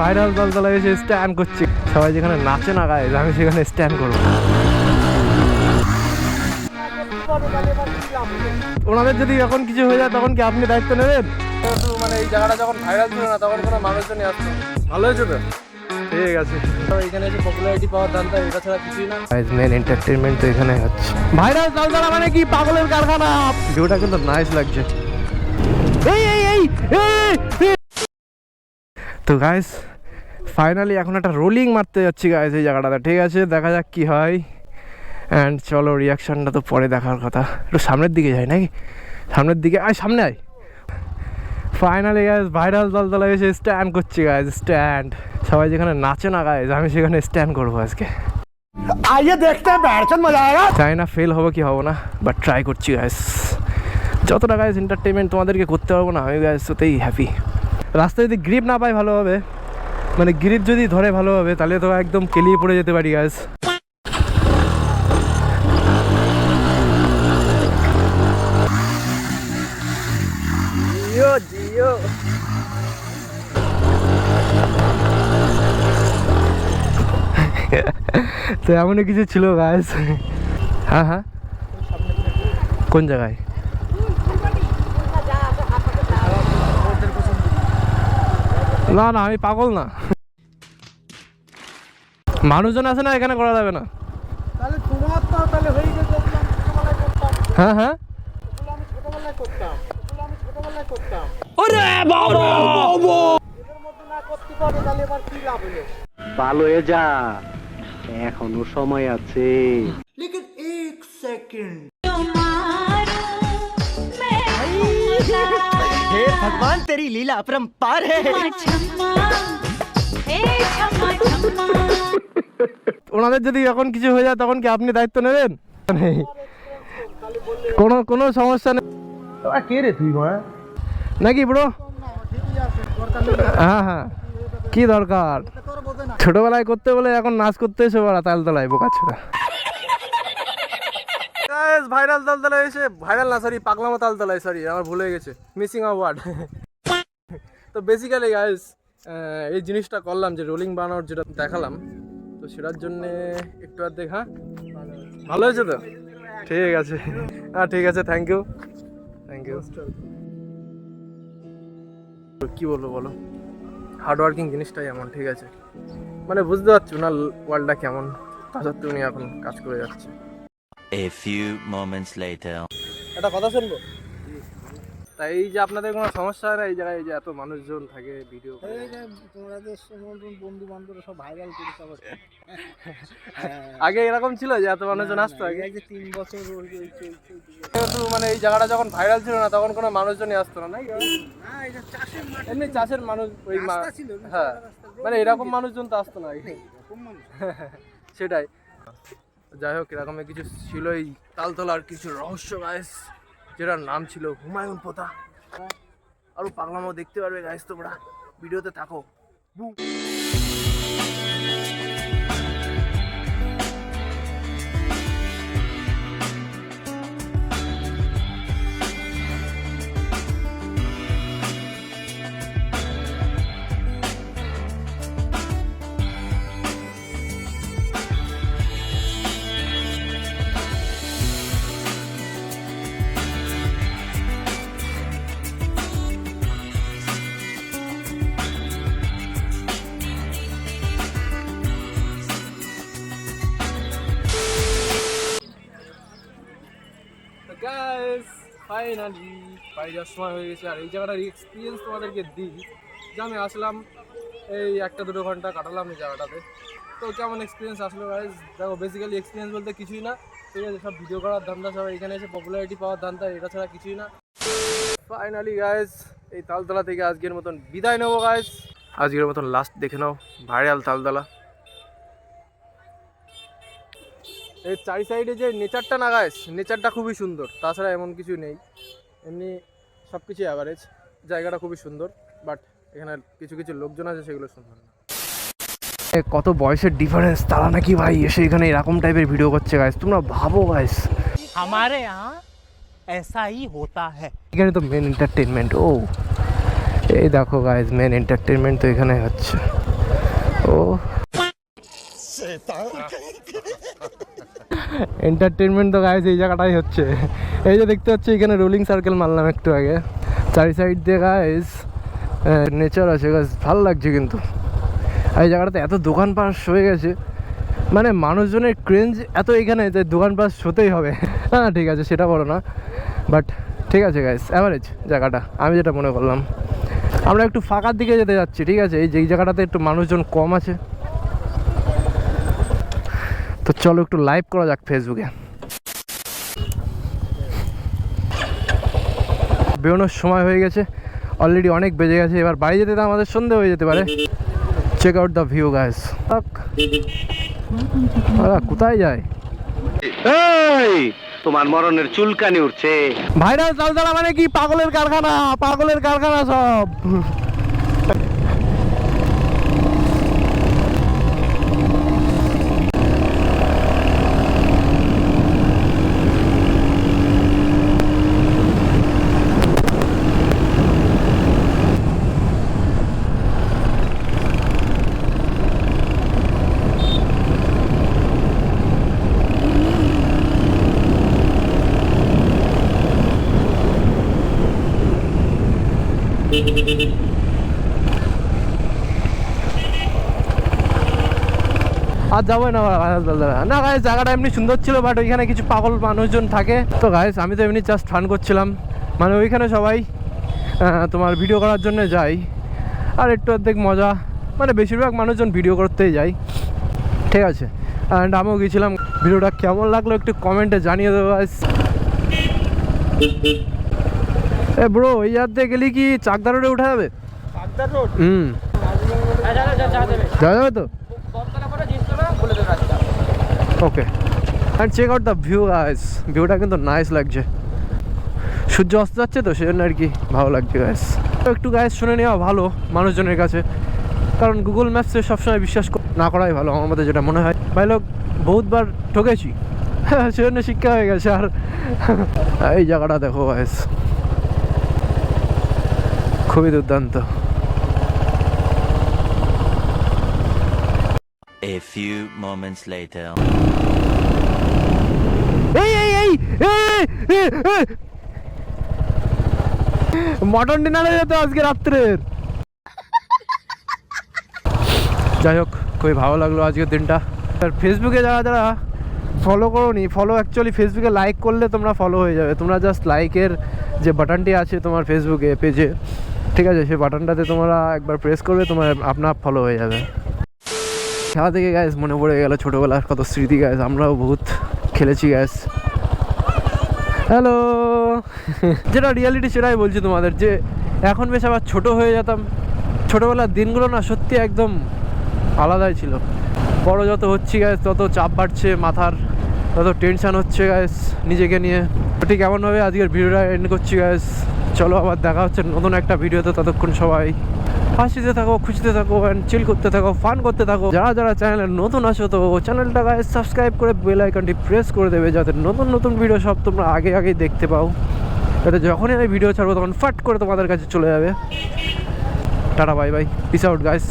Viral দলতলা এসে stand করছি, সবাই যেখানে নাচে না গায়ে আমি সেখানে স্ট্যান্ড করবো। ওনাদের যদি এখন কিছু হয়ে যায় তখন কি আপনি দায়িত্ব নেবেন? মানে এই জায়গাটা যখন ভাইরাল ছিল না তখন কোনো মানুষজনই আসতো। ভালো হয়েছে তো, ঠিক আছে। এখানে এসে পপুলারিটি পাওয়ার দানটা এটা ছাড়া কিছুই না। মেন এন্টারটেইনমেন্ট তো এখানে হচ্ছে। ভাইরাল দলতলা মানে কি পাগলের কারখানা। ভিউটা কিন্তু নাইস লাগছে। তো গাইস ফাইনালি এখন একটা রোলিং মারতে যাচ্ছি গাইস এই জায়গাটাতে, ঠিক আছে? দেখা যাক কি হয়। অ্যান্ড চলো, রিয়াকশানটা তো পরে দেখার কথা। একটু সামনের দিকে যাই নাকি? সামনের দিকে আয়, সামনে আয়। ফাইনালি গাইস ভাইরাল দলতলা এসে স্ট্যান্ড করছি গাইস, স্ট্যান্ড। সবাই যেখানে নাচে না গাইস আমি সেখানে স্ট্যান্ড করবো আজকে। আইয়ে দেখতে ব্যাটসম্যান মজা আয়েগা। চাই না ফেল হবে কি হবে না, বাট ট্রাই করছি গাইস। যতটা গাইস এন্টারটেনমেন্ট তোমাদেরকে করতে পারবো না আমি গাইস ওতেই হ্যাপি। রাস্তায় যদি গ্রিপ না পাই ভালোভাবে, মানে গ্রিপ যদি ধরে ভালোভাবে, তাহলে তো একদম কেলিয়ে পড়ে যেতে পারি গাইস। জিও তো এমনই কিছু ছিল গাইস। হ্যাঁ হ্যাঁ, কোন জায়গায়? না না, আমি পাগল না। মানুষজন আছে না, এখানে করা যাবে না। তাহলে তোমার তো তাহলে হয়ে গেছে। হ্যাঁ হ্যাঁ, আমি ছোটবেলায় করতাম। ওরে বাবা এদের মধ্যে না করতে পারো তাহলে এবার কি লাভ হলো? ভালো হয়ে যা, এখনো সময় আছে। লেকিন এক সেকেন্ড। हे भगवान तेरी लीला अपरंपार है। ওনাদের যদি এখন কিছু হয়ে যায় তখন কি আপনি দায়িত্ব নেবেন? নেই, কোনো সমস্যা নেই। কে রে তুই মা? নাকি ব্রো? হ্যাঁ হ্যাঁ, কি দরকার? ছোটবেলায় করতে বলে এখন নাচ করতে এসে ওরা তালতলায় বোকাচ্ছোটা। ভাইরাল তালতলায় এসে, ভাইরাল না সরি পাগলামো তালতলায়, সরি আমার ভুলে গেছে, মিসিং আ ওয়ার্ড। তো বেসিক্যালি গাইস এই জিনিসটা করলাম যে রোলিং বানানোর যেটা দেখালাম, তো সেটার জন্যে একটু আর দেখ। হ্যাঁ ভালো হয়েছে তো, ঠিক আছে। হ্যাঁ ঠিক আছে, থ্যাংক ইউ থ্যাংক ইউ। কী বলবো বলো, হার্ডওয়ার্কিং জিনিসটাই এমন, ঠিক আছে? মানে বুঝতে পারছি ওনার ওয়ার্ল্ডটা কেমন, তা সত্ত্বেও উনি এখন কাজ করে যাচ্ছে। A few moments later. একটা কথা শুনবো? তাই এই যে আপনাদের কোনো সমস্যা হয় না এই জায়গায়, এই যে এত মানুষজন থাকে ভিডিও করে? তোমাদের বন্ধু বান্ধব সব ভাইরাল করিস আবার। আগে এরকম ছিল যে এত মানুষজন আসতো? আগে 3 বছর কিন্তু মানে এই জায়গাটা যখন ভাইরাল ছিল না তখন কোনো মানুষজনই আসতো না, নাকি? এমনি চাষের মানুষ ওই ছিল। হ্যাঁ, মানে এরকম মানুষজন তো আসতো না আগে। সেটাই। যাই হোক, এরকমই কিছু ছিল এই তালতলার কিছু রহস্য গাইস, যেটার নাম ছিল হুমায়ুন পোতা। আরো পাগলামো দেখতে পারবে গাইস তোমরা, ভিডিওতে থাকো। গাইস ফাইনালি বাড়ি যাওয়ার সময় হয়ে গেছে, আর এই জায়গাটার এক্সপিরিয়েন্স তোমাদেরকে দিই যে আমি আসলাম এই 1-2 ঘন্টা কাটালাম এই জায়গাটাতে। তো কেমন এক্সপিরিয়েন্স আসলো গাইস? দেখো বেসিক্যালি এক্সপিরিয়েন্স বলতে কিছুই না, ঠিক আছে? সব ভিডিও করার ধান্দা, সব এখানে এসে পপুলারিটি পাওয়ার ধান্দা, এটা ছাড়া কিছুই না। ফাইনালি গাইস এই তালতলা থেকে আজকের মতন বিদায় নেবো গাইস। আজকের মতন লাস্ট দেখে নাও ভাইরাল তালতলা। এই চারি সাইডে যে নেচারটা না গাইস, নেচারটা খুবই সুন্দর, তাছাড়া এমন কিছু নেই, এমনি সব কিছু অ্যাভারেজ। জায়গাটা খুবই সুন্দর, বাট এখানে কিছু কিছু লোকজন আছে সেগুলো সুন্দর না। কত বয়সের ডিফারেন্স, তারা নাকি ভাই এসে এখানে এরকম টাইপের ভিডিও করছে গাইস। তোমরা ভাবো গাইস, हमारे यहाँ ऐसा ही होता है। এখানে তো মেন এন্টারটেনমেন্ট। ও এই দেখো গাইস, মেন এন্টারটেনমেন্ট তো এখানে হচ্ছে। ও এন্টারটেনমেন্ট তো গাইস এই জায়গাটাই হচ্ছে। এই যে দেখতে পাচ্ছি এখানে রোলিং সার্কেল মারলাম একটু আগে, চারি সাইড দিয়ে গাইস নেচার আছে গাইস, ভালো লাগছে কিন্তু। আর এই জায়গাটাতে এত দোকান পাশ হয়ে গেছে, মানে মানুষজনের ক্রেঞ্জ এত এখানে যে দোকান পাশ হতেই হবে। হ্যাঁ ঠিক আছে, সেটা বলো না, বাট ঠিক আছে গাইস, অ্যাভারেজ জায়গাটা আমি যেটা মনে করলাম। আমরা একটু ফাঁকার দিকে যেতে যাচ্ছি, ঠিক আছে, এই যে এই জায়গাটাতে একটু মানুষজন কম আছে। তো চলো একটু লাইভ করা যাক ফেসবুকে। বেরোনোর সময় হয়ে গেছে, অলরেডি অনেক বেজে গেছে, এবার বাড়ি যেতে তো আমাদের সন্ধে হয়ে যেতে পারে। Check out the view guys. কোথায় যায় এই তোমার মরণের চুলকানি উঠছে। ভাইরাল চালচালা মানে কি? পাগলের কারখানা, পাগলের কারখানা সব। আর যাবো না না গাইস, জায়গাটা এমনি সুন্দর ছিল, বাট ওইখানে কিছু পাগল মানুষজন থাকে। তো গাইস আমি তো এমনি জাস্ট ফান করছিলাম, মানে ওইখানে সবাই তোমার ভিডিও করার জন্য যাই, আর একটু অর্ধেক মজা, মানে বেশিরভাগ মানুষজন ভিডিও করতেই যায়, ঠিক আছে। অ্যান্ড আমিও গিয়েছিলাম। ভিডিওটা কেমন লাগলো একটু কমেন্টে জানিয়ে দেবো গাইস। এ ব্রো, এই জায়গা দিয়ে গেলে কি চাকদা রোডে উঠা যাবে? চাকদার রোড? যাওয়া যাবে তো? Okay, and check out the view guys. ভিউটা কিন্তু নাইস লাগছে, সূর্য অস্ত যাচ্ছে তো সেজন্য আর কি ভালো লাগছে গাইস। তো একটু গাইস শুনে নেওয়া ভালো মানুষজনের কাছে, কারণ গুগল ম্যাপসে সবসময় বিশ্বাস না করাই ভালো আমার মতে যেটা মনে হয়। ভাই লোক বহুতবার ঠকেছি, সেজন্য শিক্ষা হয়ে গেছে। আর এই জায়গাটা দেখো গাইস, খুবই দুর্দান্ত। A few moments later. Mutton ডিনারে যেত আজকে রাত্রের। যাই হোক, খুবই ভালো লাগলো আজকের দিনটা। আর ফেসবুকে যারা যারা ফলো করোনি, ফলো অ্যাকচুয়ালি ফেসবুকে লাইক করলে তোমরা ফলো হয়ে যাবে। তোমরা জাস্ট লাইকের যে বাটনটি আছে তোমার ফেসবুকে পেজে, ঠিক আছে, সেই বাটনটাতে তোমরা একবার প্রেস করবে, তোমার আপনার ফলো হয়ে যাবে। খেলা থেকে গ্যাস মনে পড়ে গেল ছোটোবেলার কত স্মৃতি গ্যাস, আমরাও বহুত খেলেছি গ্যাস। হ্যালো, যেটা রিয়ালিটি সেটাই বলছি তোমাদের, যে এখন বেশ আবার ছোটো হয়ে যেতাম। ছোটোবেলার দিনগুলো না সত্যি একদম আলাদাই ছিল। বড় যত হচ্ছি গ্যাস তত চাপ বাড়ছে মাথার, তত টেনশান হচ্ছে গ্যাস নিজেকে নিয়ে। ঠিক এমনভাবে আজকের ভিডিওটা এন্ড করছি গ্যাস। চলো আবার দেখা হচ্ছে নতুন একটা ভিডিওতে, ততক্ষণ সবাই হাসিতে থাকো, খুশিতে থাকো, অ্যান্ড চিল করতে থাকো, ফান করতে থাকো। যারা যারা চ্যানেলে নতুন আসো তো চ্যানেলটা গাইস সাবস্ক্রাইব করে বেল আইকনটি প্রেস করে দেবে, যাতে নতুন নতুন ভিডিও সব তোমরা আগে আগে দেখতে পাও, যাতে যখনই আমি ভিডিও ছাড়বো তখন ফাট করে তোমাদের কাছে চলে যাবে। Tata bye bye, piece out guys.